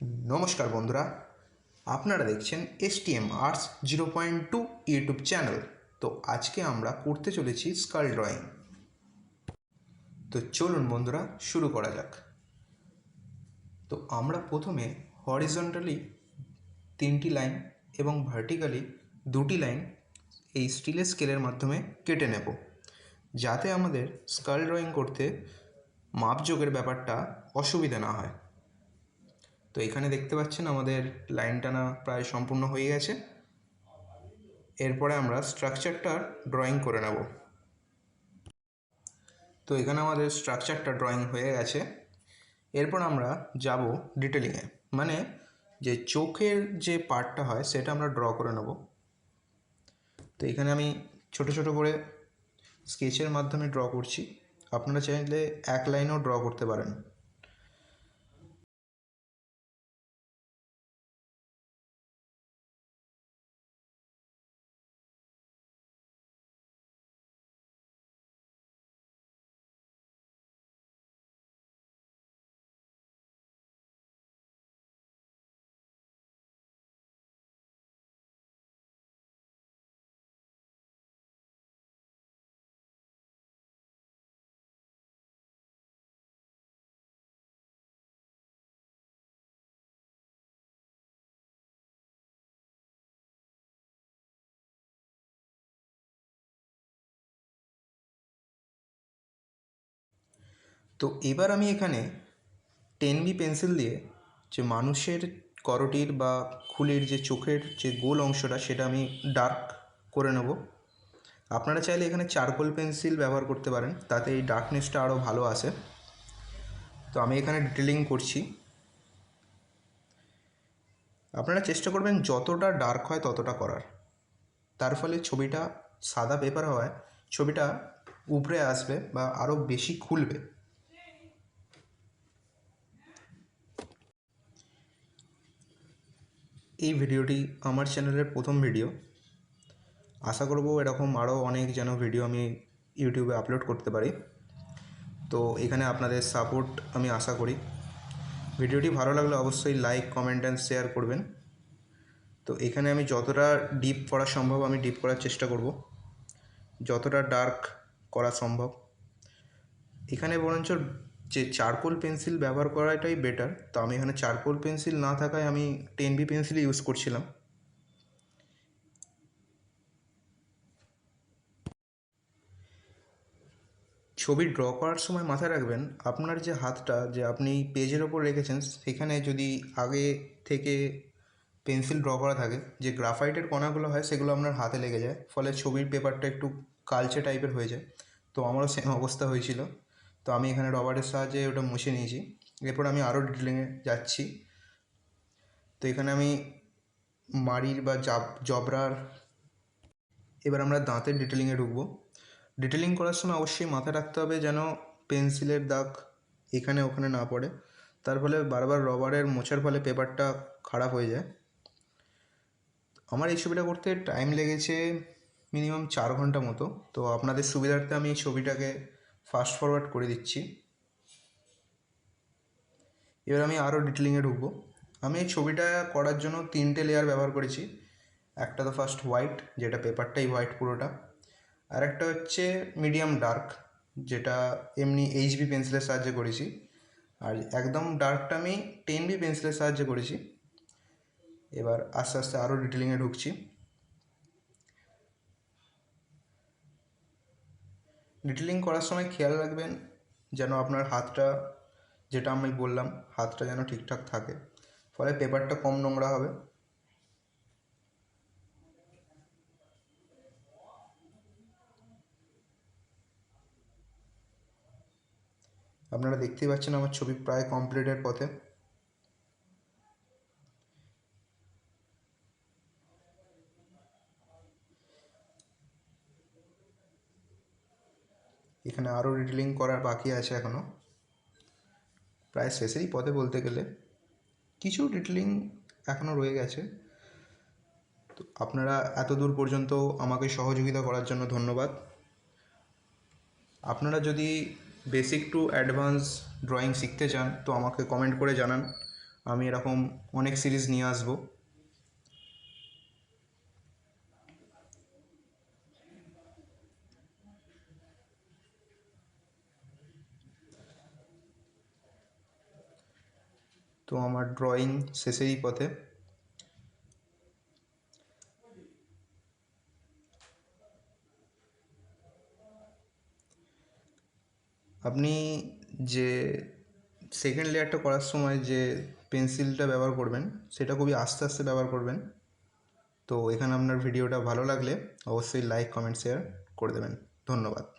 নমস্কার বন্ধুরা, আপনারা দেখছেন STM আর্টস 0.2 ইউটিউব চ্যানেল। তো আজকে আমরা করতে চলেছি স্কাল ড্রয়িং। তো চলুন বন্ধুরা, শুরু করা যাক। তো আমরা প্রথমে হরিজন্টালি 3টি লাইন এবং ভার্টিক্যালি 2টি লাইন এই স্টিলের স্কেলের মাধ্যমে কেটে নেব, যাতে আমাদের স্কাল ড্রয়িং করতে মাপযোগের ব্যাপারটা অসুবিধা না হয়। তো এখানে দেখতে পাচ্ছেন আমাদের লাইন টানা প্রায় সম্পূর্ণ হয়ে গেছে। এরপরে আমরা স্ট্রাকচারটা ড্রয়িং করে নেব। তো এখানে আমাদের স্ট্রাকচারটা ড্রয়িং হয়ে গেছে। এরপর আমরা যাব ডিটেলিংয়ে, মানে যে চোখের যে পার্টটা হয় সেটা আমরা ড্র করে নেব। তো এখানে আমি ছোট ছোট করে স্কেচের মাধ্যমে ড্র করছি। আপনারা চাইলে এক লাইনেও ড্র করতে পারেন। তো এবার আমি এখানে 10B পেন্সিল দিয়ে যে মানুষের করটির বা খুলির যে চোখের যে গোল অংশটা সেটা আমি ডার্ক করে নেব। আপনারা চাইলে এখানে চারকোল পেন্সিল ব্যবহার করতে পারেন, তাতে এই ডার্কনেসটা আরও ভালো আসে। তো আমি এখানে ডিটেলিং করছি। আপনারা চেষ্টা করবেন যতটা ডার্ক হয় ততটা করার, তার ফলে ছবিটা সাদা পেপার হওয়ায় ছবিটা উপরে আসবে বা আরও বেশি খুলবে। এই ভিডিওটি আমার চ্যানেলের প্রথম ভিডিও। আশা করব এরকম আরও অনেক যেন ভিডিও আমি ইউটিউবে আপলোড করতে পারি। তো এখানে আপনাদের সাপোর্ট আমি আশা করি। ভিডিওটি ভালো লাগলে অবশ্যই লাইক, কমেন্ট অ্যান্ড শেয়ার করবেন। তো এখানে আমি যতটা ডিপ করা সম্ভব আমি ডিপ করার চেষ্টা করব, যতটা ডার্ক করা সম্ভব। এখানে বরঞ্চ যে চারকোল পেন্সিল ব্যবহার করাটাই বেটার। তো আমি এখানে চারকোল পেন্সিল না থাকায় আমি 10B পেন্সিল ইউজ করছিলাম। ছবি ড্র করার সময় মাথায় রাখবেন, আপনার যে হাতটা যে আপনি পেজের ওপর রেখেছেন সেখানে যদি আগে থেকে পেন্সিল ড্র করা থাকে, যে গ্রাফাইটের কণাগুলো হয় সেগুলো আপনার হাতে লেগে যায়, ফলে ছবির পেপারটা একটু কালচে টাইপের হয়ে যায়। তো আমারও সেম অবস্থা হয়েছিল। তো আমি এখানে রবারের সাহায্যে ওটা মুছে নিয়েছি। এরপর আমি আরও ডিটেলিংয়ে যাচ্ছি। তো এখানে আমি মাড়ির বা জবরার, এবার আমরা দাঁতের ডিটেলিংয়ে ঢুকবো। ডিটেলিং করার সময় অবশ্যই মাথায় রাখতে হবে যেন পেন্সিলের দাগ এখানে ওখানে না পড়ে, তার ফলে বারবার রবারের মোছার ফলে পেপারটা খারাপ হয়ে যায়। আমার এই ছবিটা করতে টাইম লেগেছে মিনিমাম 4 ঘন্টা মতো। তো আপনাদের সুবিধার্থে আমি এই ছবিটাকে ফাস্ট ফরওয়ার্ড করে দিচ্ছি। এবার আমি আরও ডিটেলিংয়ে ঢুকবো। আমি এই ছবিটা করার জন্য 3টে লেয়ার ব্যবহার করেছি। একটা তো ফার্স্ট হোয়াইট, যেটা পেপারটাই হোয়াইট পুরোটা। আর একটা হচ্ছে মিডিয়াম ডার্ক, যেটা এমনি HB পেন্সিলের সাহায্যে করেছি। আর একদম ডার্কটা আমি 10B পেন্সিলের সাহায্যে করেছি। এবার আস্তে আস্তে আরও ডিটেলিংয়ে ঢুকছি। ডিটেলিং করার সময় খেয়াল রাখবেন যেন আপনার হাতটা, যেটা আমি বললাম, হাতটা যেন ঠিকঠাক থাকে, ফলে পেপারটা কম নোংরা হবে। আপনারা দেখতেই পাচ্ছেন আমার ছবি প্রায় কমপ্লিটের পথে। এখানে আরও ডিটেলিং করার বাকি আছে এখনও, প্রায় শেষেরই পথে বলতে গেলে। কিছু ডিটেলিং এখনও রয়ে গেছে। তো আপনারা এত দূর পর্যন্ত আমাকে সহযোগিতা করার জন্য ধন্যবাদ। আপনারা যদি বেসিক টু অ্যাডভান্স ড্রয়িং শিখতে চান তো আমাকে কমেন্ট করে জানান। আমি এরকম অনেক সিরিজ নিয়ে আসবো। তো আমার ড্রয়িং শেষেরই পথে। আপনি যে সেকেন্ড লেয়ারটা করার সময় যে পেন্সিলটা ব্যবহার করবেন সেটা খুবই আস্তে আস্তে ব্যবহার করবেন। তো এখানে আপনার ভিডিওটা ভালো লাগলে অবশ্যই লাইক কমেন্ট শেয়ার করে দেবেন। ধন্যবাদ।